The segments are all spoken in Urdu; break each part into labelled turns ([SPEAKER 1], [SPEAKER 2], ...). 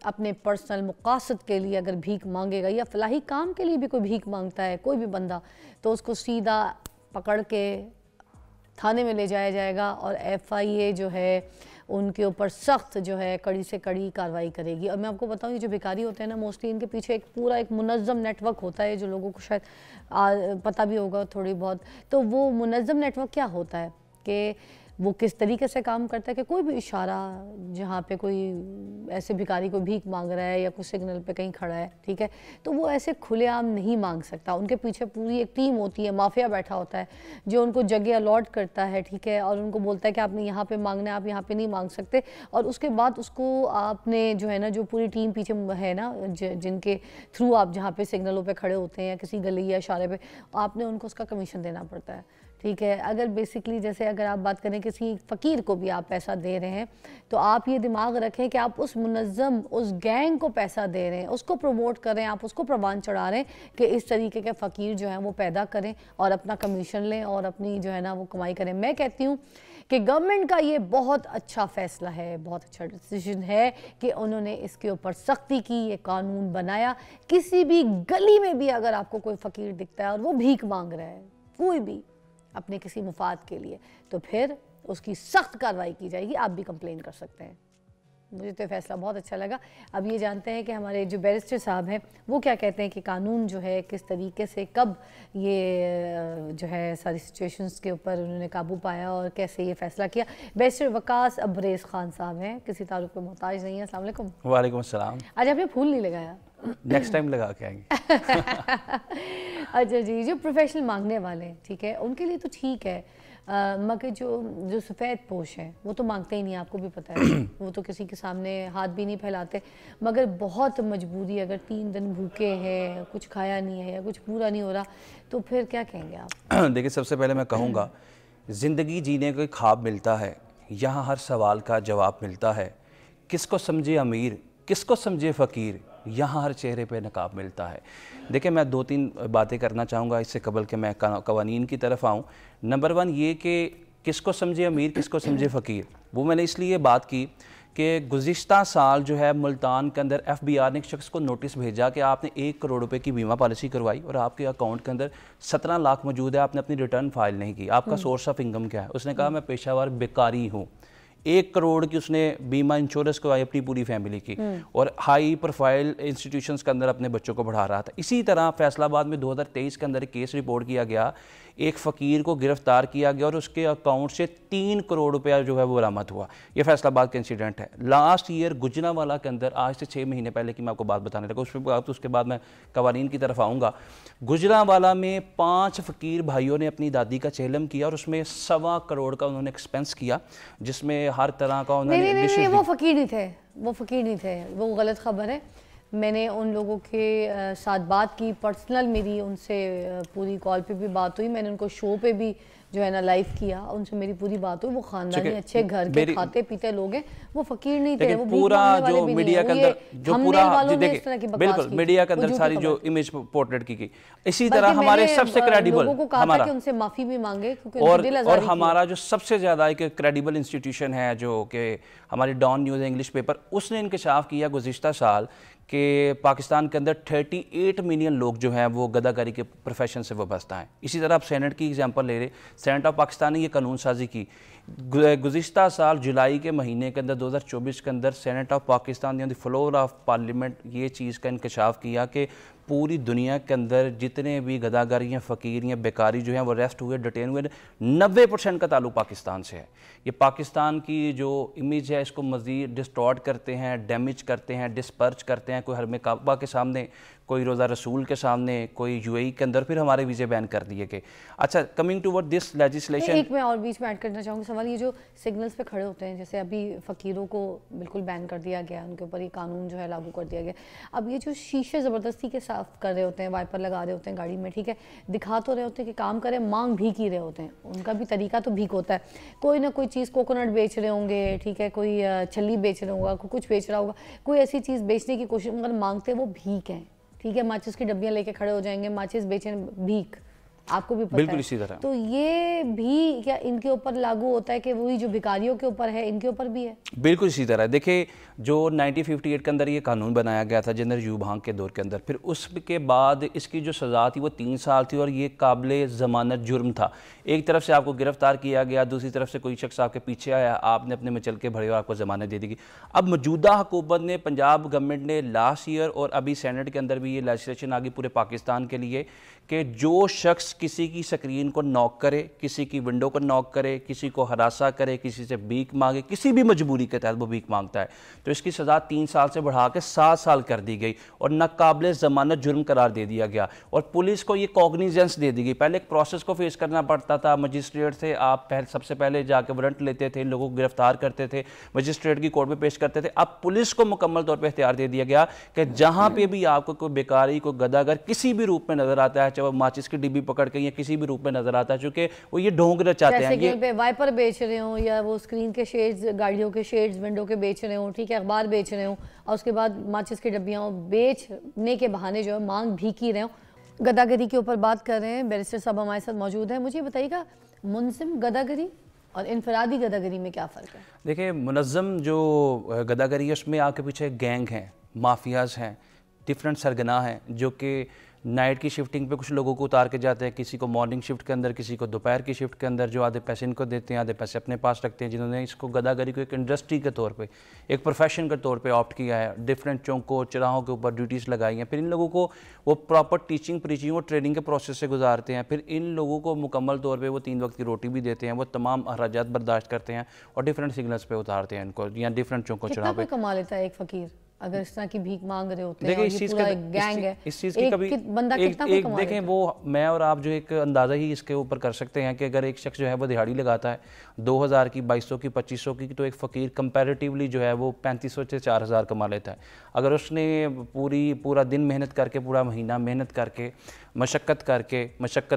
[SPEAKER 1] اپنے پرسنل مقاصد کے لیے اگر بھیک مانگے گا یا فلاحی کام کے لیے بھی کوئی بھیک مانگتا ہے کوئی بھی بندہ، تو اس کو سیدھا پکڑ کے تھانے میں لے جایا جائے گا اور FIA جو ہے ان کے اوپر سخت جو ہے کڑی سے کڑی کارروائی کرے گی۔ اور میں آپ کو بتاؤں یہ جو بھکاری ہوتے ہیں نا موسٹلی ان کے پیچھے ایک پورا ایک منظم نیٹ ورک ہوتا ہے جو لوگوں کو شاید پتہ بھی ہوگا تھوڑی بہت۔ تو وہ منظم نیٹ ورک کیا ہوتا ہے کہ وہ کس طریقے سے کام کرتا ہے کہ کوئی بھی اشارہ جہاں پہ کوئی ایسے بھکاری کوئی بھیک مانگ رہا ہے یا کوئی سگنل پہ کہیں کھڑا ہے، ٹھیک ہے، تو وہ ایسے کھلے عام نہیں مانگ سکتا۔ ان کے پیچھے پوری ایک ٹیم ہوتی ہے، مافیا بیٹھا ہوتا ہے جو ان کو جگہ الاٹ کرتا ہے، ٹھیک ہے، اور ان کو بولتا ہے کہ آپ نے یہاں پہ مانگنا ہے، آپ یہاں پہ نہیں مانگ سکتے۔ اور اس کے بعد اس کو آپ نے جو ہے نا جو پوری ٹیم پیچھے ہے نا جن کے تھرو آپ جہاں پہ سگنلوں پہ کھڑے ہوتے ہیں یا کسی گلی یا اشارے پہ، آپ نے ان کو اس کا کمیشن دینا پڑتا ہے، ٹھیک ہے۔ اگر بیسکلی جیسے اگر آپ بات کریں کسی فقیر کو بھی آپ پیسہ دے رہے ہیں تو آپ یہ دماغ رکھیں کہ آپ اس منظم اس گینگ کو پیسہ دے رہے ہیں، اس کو پروموٹ کر رہے ہیں، آپ اس کو پروان چڑھا رہے ہیں کہ اس طریقے کے فقیر جو ہیں وہ پیدا کریں اور اپنا کمیشن لیں اور اپنی جو ہے نا وہ کمائی کریں۔ میں کہتی ہوں کہ گورنمنٹ کا یہ بہت اچھا فیصلہ ہے، بہت اچھا ڈیسیژن ہے کہ انہوں نے اس کے اوپر سختی کی، یہ قانون بنایا۔ کسی بھی گلی میں بھی اگر آپ کو کوئی فقیر دکھتا ہے اور وہ بھیک مانگ رہا ہے کوئی بھی اپنے کسی مفاد کے لیے، تو پھر اس کی سخت کارروائی کی جائے گی، آپ بھی کمپلین کر سکتے ہیں۔ مجھے تو یہ فیصلہ بہت اچھا لگا۔ اب یہ جانتے ہیں کہ ہمارے جو بیرسٹر صاحب ہیں وہ کیا کہتے ہیں کہ قانون جو ہے کس طریقے سے کب یہ جو ہے ساری سچویشنز کے اوپر انہوں نے قابو پایا اور کیسے یہ فیصلہ کیا۔ بیرسٹر وقاص ابریز خان صاحب ہیں، کسی تعلق پہ محتاج نہیں ہیں۔ السلام علیکم۔
[SPEAKER 2] وعلیکم السلام۔
[SPEAKER 1] آج آپ نے پھول نہیں لگایا؟
[SPEAKER 2] نیکسٹ ٹائم لگا کے آئیں گے۔
[SPEAKER 1] اچھا جی، جو پروفیشنل مانگنے والے ہیں ٹھیک ہے ان کے لیے تو ٹھیک ہے، مگر جو سفید پوش ہیں وہ تو مانگتے ہی نہیں، آپ کو بھی پتہ ہے، وہ تو کسی کے سامنے ہاتھ بھی نہیں پھیلاتے۔ مگر بہت مجبوری، اگر 3 دن بھوکے ہیں، کچھ کھایا نہیں ہے یا کچھ پورا نہیں ہو رہا، تو پھر کیا کہیں گے آپ؟
[SPEAKER 2] دیکھیں سب سے پہلے میں کہوں گا زندگی جینے کا خواب ملتا ہے، یہاں ہر سوال کا جواب ملتا ہے۔ کس کو سمجھے امیر، کس کو سمجھے فقیر، یہاں ہر چہرے پہ نقاب ملتا ہے۔ دیکھیں میں 2-3 باتیں کرنا چاہوں گا اس سے قبل کہ میں قوانین کی طرف آؤں۔ نمبر 1 یہ کہ کس کو سمجھے امیر، کس کو سمجھے فقیر، وہ میں نے اس لیے بات کی کہ گزشتہ سال جو ہے ملتان کے اندر FBR نے ایک شخص کو نوٹس بھیجا کہ آپ نے 1 کروڑ روپے کی بیمہ پالیسی کروائی اور آپ کے اکاؤنٹ کے اندر 17 لاکھ موجود ہے، آپ نے اپنی ریٹرن فائل نہیں کی، آپ کا سورس آف انکم کیا ہے؟ اس نے کہا میں پیشہ ور بیکاری ہوں۔ 1 کروڑ کی اس نے بیمہ انشورنس کروائی اپنی پوری فیملی کی اور ہائی پروفائل انسٹیٹیوشنز کے اندر اپنے بچوں کو پڑھا رہا تھا۔ اسی طرح فیصل آباد میں 2023 کے اندر ایک کیس رپورٹ کیا گیا، ایک فقیر کو گرفتار کیا گیا اور اس کے اکاؤنٹ سے 3 کروڑ روپیہ جو ہے وہ برآمد ہوا۔ یہ فیصل آباد کا انسیڈنٹ ہے۔ لاسٹ ایئر گجرانوالہ کے اندر، آج سے 6 مہینے پہلے کی میں آپ کو بات بتانے لگا، اس کے بعد میں قوانین کی طرف آؤں گا۔ گجرانوالہ میں 5 فقیر بھائیوں نے اپنی دادی کا چہلم کیا اور اس میں 1.25 کروڑ کا انہوں نے ایکسپینس کیا، جس میں ہر طرح کا انہوں نے
[SPEAKER 1] نہیں وہ فقیر نہیں تھے، وہ فقیر نہیں تھے، وہ غلط خبر ہے۔ میں نے ان لوگوں کے ساتھ بات کی، پرسنل میری ان سے پوری کال پہ بھی بات ہوئی، میں نے ان کو شو پہ بھی جو ہے نا لائیو کیا، ان سے میری پوری بات ہوئی۔ وہ خاندانی اچھے گھر کے کھاتے پیتے لوگ ہیں، وہ فقیر نہیں تھے، وہ
[SPEAKER 2] پورا جو میڈیا کے اندر جو پورا بالکل میڈیا کے اندر ساری جو امیج پورٹریٹ کی گئی، اسی طرح ہمارے سب سے کریڈیبل
[SPEAKER 1] لوگوں کو کہا تھا کہ ان سے معافی بھی مانگے
[SPEAKER 2] اور ہمارا جو سب سے زیادہ ایک کریڈیبل انسٹیٹیوشن ہے جو کہ ہماری ڈان نیوز انگلش پیپر، اس نے انکشاف کیا گزشتہ سال کہ پاکستان کے اندر 38 ملین لوگ جو ہیں وہ گداکاری کے پروفیشن سے وابستہ ہیں۔ اسی طرح آپ سینٹ کی ایگزامپل لے رہے، سینٹ آف پاکستان نے یہ قانون سازی کی گزشتہ سال جولائی کے مہینے کے اندر 2024 کے اندر سینٹ آف پاکستان نے دی فلور آف پارلیمنٹ یہ چیز کا انکشاف کیا کہ پوری دنیا کے اندر جتنے بھی گداگاری ہیں، فقیر ہیں، بیکاری جو ہیں وہ ریسٹ ہوئے، ڈیٹین ہوئے، 90% کا تعلق پاکستان سے ہے۔ یہ پاکستان کی جو امیج ہے اس کو مزید ڈسٹارٹ کرتے ہیں، ڈیمیج کرتے ہیں، ڈسپرچ کرتے ہیں، کوئی حرم کعبہ کے سامنے، کوئی روزہ رسول کے سامنے، کوئی UAE کے اندر، پھر ہمارے ویزے بین کر دیے گئے۔ اچھا coming to word this legislation,
[SPEAKER 1] ایک میں اور بیچ میں ایڈ کرنا چاہوں گا سوال، یہ جو سگنلز پہ کھڑے ہوتے ہیں جیسے ابھی فقیروں کو بالکل بین کر دیا گیا، ان کے اوپر یہ قانون جو ہے لاگو کر دیا گیا۔ اب یہ جو شیشے زبردستی کے صاف کر رہے ہوتے ہیں، وائپر لگا رہے ہوتے ہیں گاڑی میں، ٹھیک ہے، دکھا تو رہے ہوتے ہیں کہ کام کریں، مانگ بھیک ہی رہے ہوتے ہیں، ان کا بھی طریقہ تو بھیک ہوتا ہے۔ کوئی نہ کوئی چیز کوکونٹ بیچ رہے ہوں گے، ٹھیک ہے، کوئی چھلی بیچ رہا ہوگا، کوئی کچھ بیچ رہا ہوگا، کوئی ایسی چیز بیچنے کی کوشش، مگر مانگتے وہ بھیک ہیں، ٹھیک ہے، ماچس کی ڈبیاں لے کے کھڑے ہو جائیں گے، ماچس بیچیں بھیک، آپ کو بھی پتہ ہے۔
[SPEAKER 2] بالکل اسی طرح۔
[SPEAKER 1] تو یہ بھی کیا ان کے اوپر لاگو ہوتا ہے کہ وہی جو بھکاریوں کے اوپر ہے ان کے اوپر بھی ہے؟
[SPEAKER 2] بالکل اسی طرح۔ دیکھیں جو 1958 کے اندر یہ قانون بنایا گیا تھا جنرل ایوب ہانگ کے دور کے اندر، پھر اس کے بعد اس کی جو سزا تھی وہ 3 سال تھی اور یہ قابل ضمانت جرم تھا. ایک طرف سے آپ کو گرفتار کیا گیا، دوسری طرف سے کوئی شخص آپ کے پیچھے آیا، آپ نے اپنے میں چل کے بھرے اور آپ کو ضمانت دے دی گئی. اب موجودہ حکومت نے، پنجاب گورنمنٹ نے لاسٹ ایئر اور ابھی سینٹ کے اندر بھی یہ لیجسلیشن آ گئی پورے پاکستان کے لیے کہ جو شخص کسی کی سکرین کو ناک کرے، کسی کی ونڈو کو ناک کرے، کسی کو ہراساں کرے، کسی سے بھیک مانگے، کسی بھی مجبوری کے تحت وہ بھیک مانگتا ہے تو اس کی سزا 3 سال سے بڑھا کے 7 سال کر دی گئی اور ناقابل ضمانت جرم قرار دے دیا گیا. اور پولیس کو یہ کوگنیزنس دے دی گئی. پہلے ایک پروسیس کو فیس کرنا پڑتا تھا، مجسٹریٹ سے آپ سب سے پہلے جا کے وارنٹ لیتے تھے، لوگوں کو گرفتار کرتے تھے، مجسٹریٹ کی کورٹ میں پیش کرتے تھے. اب پولیس کو مکمل طور پہ اختیار دے دیا گیا کہ جہاں پہ بھی آپ کو کوئی بیکاری، کوئی گداگر کسی بھی روپ میں نظر آتا ہے، چاہے وہ ماچس کی ڈبی پکڑ کے یا کسی بھی روپ میں نظر آتا ہے، چونکہ وہ یہ ڈھونگ چاہتے ہیں،
[SPEAKER 1] جیسے کہ وائپر بیچ رہے ہوں یا وہ اسکرین کے شیڈز، گاڑیوں کے شیڈز ونڈو کے بیچ رہے ہوں، ٹھیک ہے، اخبار بیچ رہے ہوں اور اس کے بعد ماچس کی ڈبیاں بیچنے کے بہانے جو ہے مانگ بھیک ہی رہے ہوں. گداگری کے اوپر بات کر رہے ہیں، بیرسٹر صاحب ہمارے ساتھ موجود ہیں. مجھے بتائیے گا منظم گداگری اور انفرادی گداگری میں کیا فرق ہے؟
[SPEAKER 2] دیکھیں، منظم جو گداگری ہے اس میں آپ کے پیچھے گینگ ہیں، مافیاز ہیں، ڈیفرنٹ سرگناہ ہیں جو کہ نائٹ کی شفٹنگ پہ کچھ لوگوں کو اتار کے جاتے ہیں، کسی کو مارننگ شفٹ کے اندر، کسی کو دوپہر کی شفٹ کے اندر، جو آدھے پیسے ان کو دیتے ہیں، آدھے پیسے اپنے پاس رکھتے ہیں، جنہوں نے اس کو گداگری کو ایک انڈسٹری کے طور پہ، ایک پروفیشن کے طور پہ آپٹ کیا ہے. ڈیفرنٹ چوکوں چراہوں کے اوپر ڈیوٹیز لگائی ہیں. پھر ان لوگوں کو وہ پراپر ٹیچنگ پریچنگ اور ٹریننگ کے پروسیس سے گزارتے ہیں. پھر ان لوگوں کو مکمل طور پہ وہ 3 وقت کی روٹی بھی دیتے ہیں، وہ تمام اخراجات برداشت کرتے ہیں اور ڈیفرنٹ سگنلز پہ اتارتے ہیں ان کو، یا ڈیفرنٹ چوکوں چراہوں پہ.
[SPEAKER 1] کتنا کوئی کما لیتا ہے ایک فقیر اگر اس طرح کی بھیک مانگ رہے ہوتے ہیں اور یہ پورا ایک گینگ ہے؟
[SPEAKER 2] اس چیز کی کبھی
[SPEAKER 1] بندہ کتنا کوئی کما لیتا ہے؟
[SPEAKER 2] دیکھیں، وہ میں اور آپ جو ایک اندازہ ہی اس کے اوپر کر سکتے ہیں کہ اگر ایک شخص جو ہے وہ دہاڑی لگاتا ہے 2000 کی، 2200 کی، 2500 کی، تو ایک فقیر کمپیریٹیولی جو ہے وہ 3500 سے 4000 کما لیتا ہے. اگر اس نے پورا دن محنت کر کے، پورا مہینہ محنت کر کے، مشقت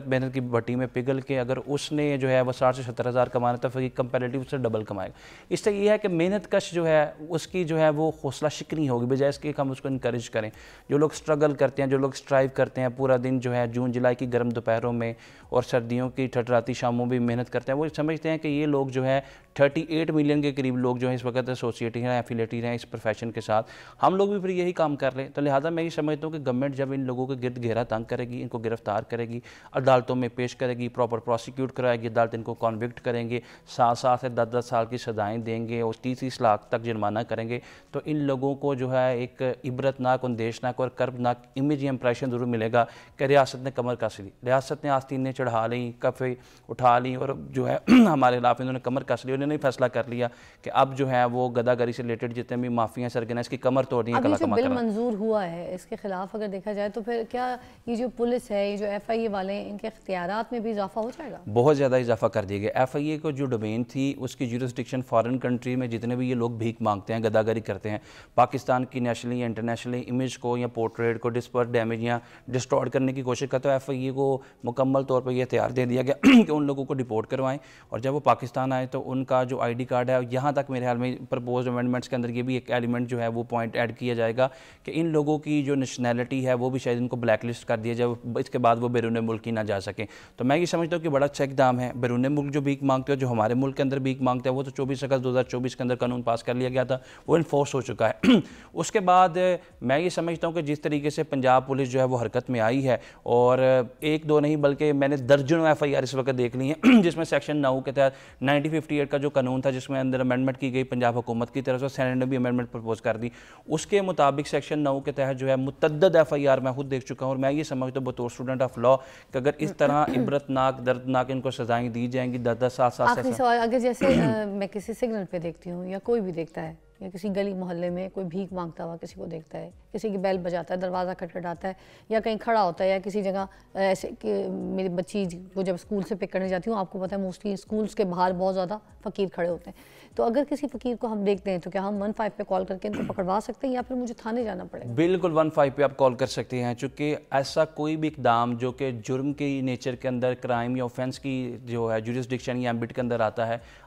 [SPEAKER 2] محنت کی بھٹی میں پگھل کے اگر اس نے جو ہے وہ 60 سے 70 ہزار کمانا تو فقیر کمپیریٹیو سے ڈبل کمائے گا. اس سے یہ ہے کہ محنت کش جو ہے اس کی جو ہے وہ حوصلہ شکنی ہوگی، بجائے اس کے ہم اس کو انکریج کریں. جو لوگ سٹرگل کرتے ہیں، جو لوگ سٹرائیو کرتے ہیں، پورا دن جو ہے جون جولائی کی گرم دوپہروں میں اور سردیوں کی ٹھٹراتی شاموں بھی محنت کرتے ہیں، وہ سمجھتے ہیں کہ یہ لوگ جو ہے 38 ملین کے قریب لوگ جو ہیں اس وقت ایسوسیٹی ہیں، ایفیلیٹی ہیں اس پروفیشن کے ساتھ. ہم لوگ بھی پھر یہی کام کر لیں. تو لہٰذا میں یہ سمجھتا ہوں کہ گورنمنٹ جب ان لوگوں کے گرد گھیرا تنگ کرے گی، ان کو گرفتار کرے گی، عدالتوں میں پیش کرے گی، پراپر پروسیکیوٹ کرائے گی، عدالت ان کو کنوکٹ کریں گے، 7 سال سے 10 سال کی سزائیں دیں گے اور 30 لاکھ تک جرمانہ کریں گے، تو ان لوگوں کو جو ہے ایک عبرتناک، اندیشناک اور کربناک امیج یا امپریشن ضرور ملے گا کہ ریاست نے کمر کس لی، ریاست نے آستینیں چڑھا لیں، کفے اٹھا لیں اور جو ہے ہمارے خلاف انہوں نے کمر کس لی. انہوں نے فیصلہ کر لیا کہ اب جو ہے وہ گداگری سے ریلیٹڈ جتنے بھی مافیا سرگنا اس کی کمر توڑنی ہے.
[SPEAKER 1] ابھی جو بل منظور ہوا ہے اس کے خلاف اگر دیکھا جائے تو پھر کیا یہ جو پولیس ہے، یہ جو ایف آئی اے والے ہیں، ان کے اختیارات میں بھی اضافہ ہو جائے گا؟
[SPEAKER 2] بہت زیادہ اضافہ کر دیا گیا. ایف آئی اے کو جو ڈومین تھی اس کی جورسڈکشن فارن کنٹری میں جتنے بھی یہ لوگ بھیک مانگتے ہیں، گداگری کرتے ہیں، پاکستان کی نیشنلی یا انٹرنیشنلی امیج کو یا پورٹریٹ کو ڈسپر ڈیمیج یا ڈسٹارٹ کرنے کی کوشش کرتا ہے. ایف آئی اے کو مکمل طور پر یہ اختیار دے دیا گیا کہ ان لوگوں کو ڈپورٹ کروائیں اور جب وہ پاکستان آئے تو ان کا جو آئی ڈی کارڈ ہے، یہاں تک میرے خیال میں پرپوزڈ امینڈمنٹس کے اندر یہ بھی ایک ایلیمنٹ جو ہے وہ پوائنٹ ایڈ کیا جائے گا کہ ان لوگوں کی جو نیشنلٹی ہے وہ بھی شاید ان کو بلیک لسٹ کر دیا جائے، اس کے بعد وہ بیرون ملک ہی نہ جا سکیں. تو میں یہ سمجھتا ہوں کہ بڑا اچھا اقدام ہے. بیرون ملک جو بھیک مانگتے ہیں، جو ہمارے ملک کے اندر بھیک مانگتے ہیں، وہ تو 24 اگست 2024 کے اندر قانون پاس کر لیا گیا تھا، وہ انفورس ہو چکا ہے. اس کے بعد میں یہ سمجھتا ہوں کہ جس طریقے سے پنجاب پولیس جو ہے وہ حرکت میں آئی ہے اور 1-2 نہیں بلکہ میں نے درجنوں ایف آئی آر اس وقت دیکھ لی ہیں جس میں سیکشن 9 کے تحت 1958 کا جو قانون تھا جس میں اندر امینڈمنٹ کی گئی پنجاب حکومت کی طرف سے، سینٹ نے بھی امینڈمنٹ پرپوز کر دی، اس کے مطابق سیکشن 9 کے تحت جو ہے متعدد ایف آئی آر میں خود دیکھ چکا ہوں. اور میں یہ سمجھتا ہوں بطور اسٹوڈنٹ آف لا کہ اگر اس طرح عبرتناک، دردناک ان کو سزائیں دی جائیں گی 10-10 سال سے.
[SPEAKER 1] آخری سوال، اگر جیسے میں کسی سگنل پہ دیکھتی ہوں یا کوئی بھی دیکھتا ہے یا کسی گلی محلے میں کوئی بھیک مانگتا ہوا کسی کو دیکھتا ہے، کسی کی بیل بجاتا ہے، دروازہ کھٹکھٹاتا ہے یا کہیں کھڑا ہوتا ہے یا کسی جگہ ایسے کہ میری بچی کو جب اسکول سے پک کرنے جاتی ہوں، آپ کو پتہ ہے موسٹلی اسکولس کے باہر بہت زیادہ فقیر کھڑے ہوتے ہیں، تو اگر کسی فقیر کو ہم دیکھتے ہیں تو کیا ہم 15 پہ کال کر کے ان کو پکڑوا سکتے ہیں یا پھر مجھے تھانے جانا پڑے گا؟
[SPEAKER 2] بالکل 15 پہ آپ کال کر سکتے ہیں، چونکہ ایسا کوئی بھی اقدام جو کہ جرم کی نیچر کے اندر، کرائم یا اوفینس کی جو ہے جورسڈکشن یا ایمبٹ کے اندر آتا ہے،